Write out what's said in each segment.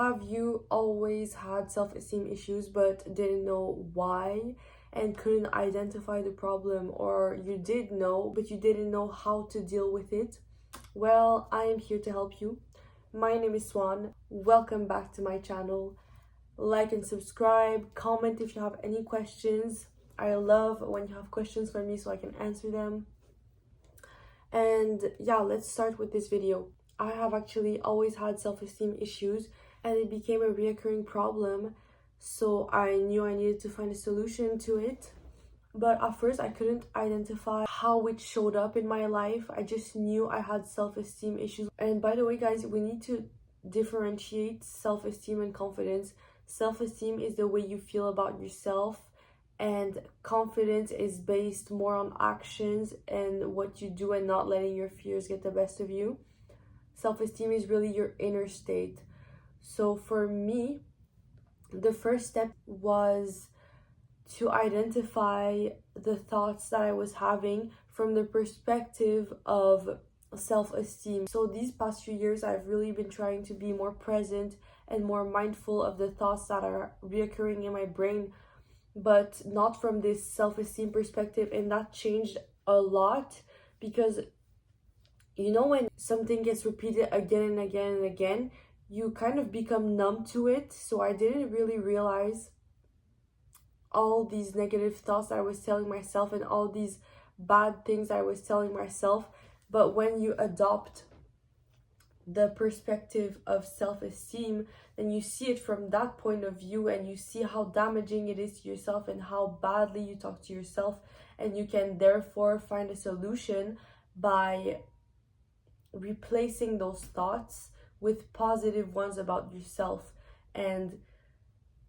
Have you always had self-esteem issues but didn't know why and couldn't identify the problem, or you did know but you didn't know how to deal with it? Well, I am here to help you. My name is Swan. Welcome back to my channel. Like and subscribe, comment if you have any questions. I love when you have questions for me so I can answer them. And yeah, let's start with this video. I have actually always had self-esteem issues and it became a reoccurring problem, so I knew I needed to find a solution to it. But at first I couldn't identify how it showed up in my life. I just knew I had self-esteem issues. And by the way, guys, we need to differentiate self-esteem and confidence. Self-esteem is the way you feel about yourself, and confidence is based more on actions and what you do and not letting your fears get the best of you. Self-esteem is really your inner state. So for me, the first step was to identify the thoughts that I was having from the perspective of self-esteem. So these past few years, I've really been trying to be more present and more mindful of the thoughts that are reoccurring in my brain, but not from this self-esteem perspective. And that changed a lot because, you know, when something gets repeated again and again and again, you kind of become numb to it. So I didn't really realize all these negative thoughts that I was telling myself and all these bad things I was telling myself. But when you adopt the perspective of self-esteem, then you see it from that point of view and you see how damaging it is to yourself and how badly you talk to yourself, and you can therefore find a solution by replacing those thoughts with positive ones about yourself and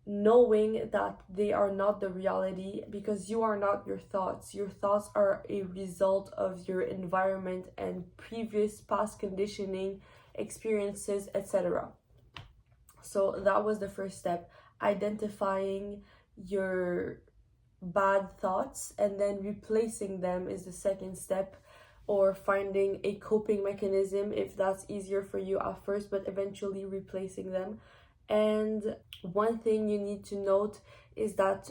knowing that they are not the reality, because you are not your thoughts. Your thoughts are a result of your environment and previous past conditioning, experiences, etc. So that was the first step, identifying your bad thoughts, and then replacing them is the second step, or finding a coping mechanism if that's easier for you at first, but eventually replacing them. And one thing you need to note is that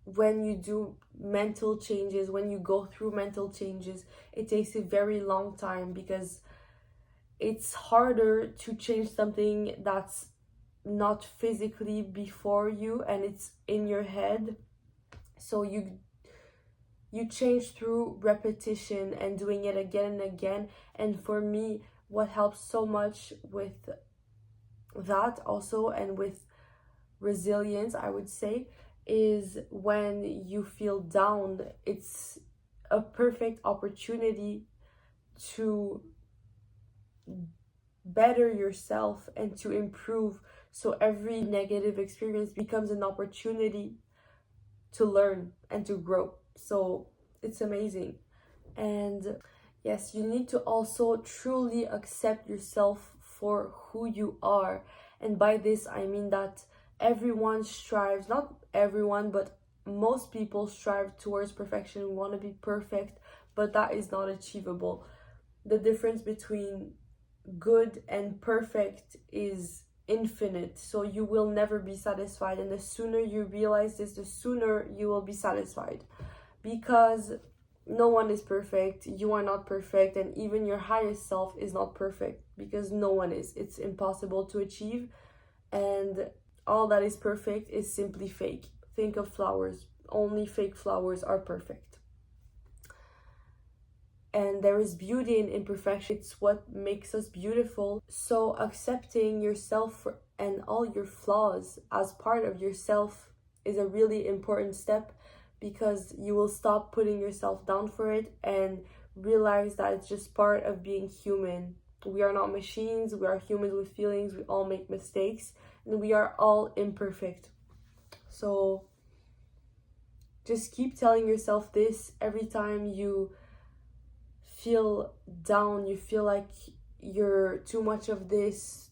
when you do mental changes, when you go through mental changes, it takes a very long time, because it's harder to change something that's not physically before you and it's in your head. So you change through repetition and doing it again and again. And for me, what helps so much with that also, and with resilience, I would say, is when you feel down, it's a perfect opportunity to better yourself and to improve. So every negative experience becomes an opportunity to learn and to grow. So it's amazing. And yes, you need to also truly accept yourself for who you are. And by this I mean that everyone strives, not everyone, but most people strive towards perfection. We want to be perfect, but that is not achievable. The difference between good and perfect is infinite, so you will never be satisfied. And the sooner you realize this, the sooner you will be satisfied, because no one is perfect. You are not perfect, and even your highest self is not perfect, because no one is. It's impossible to achieve, and all that is perfect is simply fake. Think of flowers. Only fake flowers are perfect. And there is beauty in imperfection. It's what makes us beautiful. So accepting yourself and all your flaws as part of yourself is a really important step, because you will stop putting yourself down for it and realize that it's just part of being human. We are not machines. We are humans with feelings. We all make mistakes, and we are all imperfect. So just keep telling yourself this every time you feel down, you feel like you're too much of this,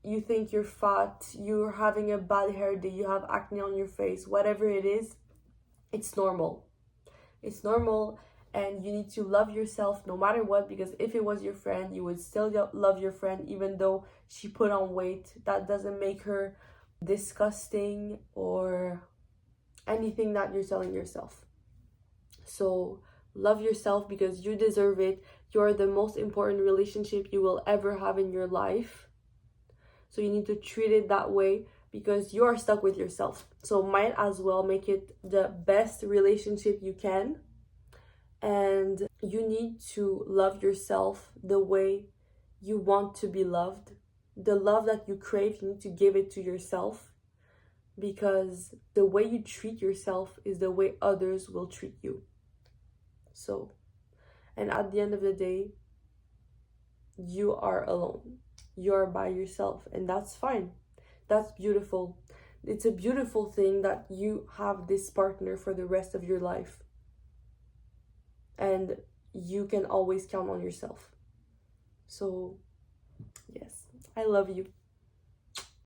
you think you're fat, you're having a bad hair day, you have acne on your face, whatever it is, it's normal. It's normal, and you need to love yourself no matter what, because if it was your friend, you would still love your friend even though she put on weight. That doesn't make her disgusting or anything that you're telling yourself. So love yourself because you deserve it. You're the most important relationship you will ever have in your life. So you need to treat it that way because you are stuck with yourself. So might as well make it the best relationship you can. And you need to love yourself the way you want to be loved. The love that you crave, you need to give it to yourself, because the way you treat yourself is the way others will treat you. So, and at the end of the day, you are alone. You're by yourself, and that's fine. That's beautiful. It's a beautiful thing that you have this partner for the rest of your life. And you can always count on yourself. So, yes, I love you.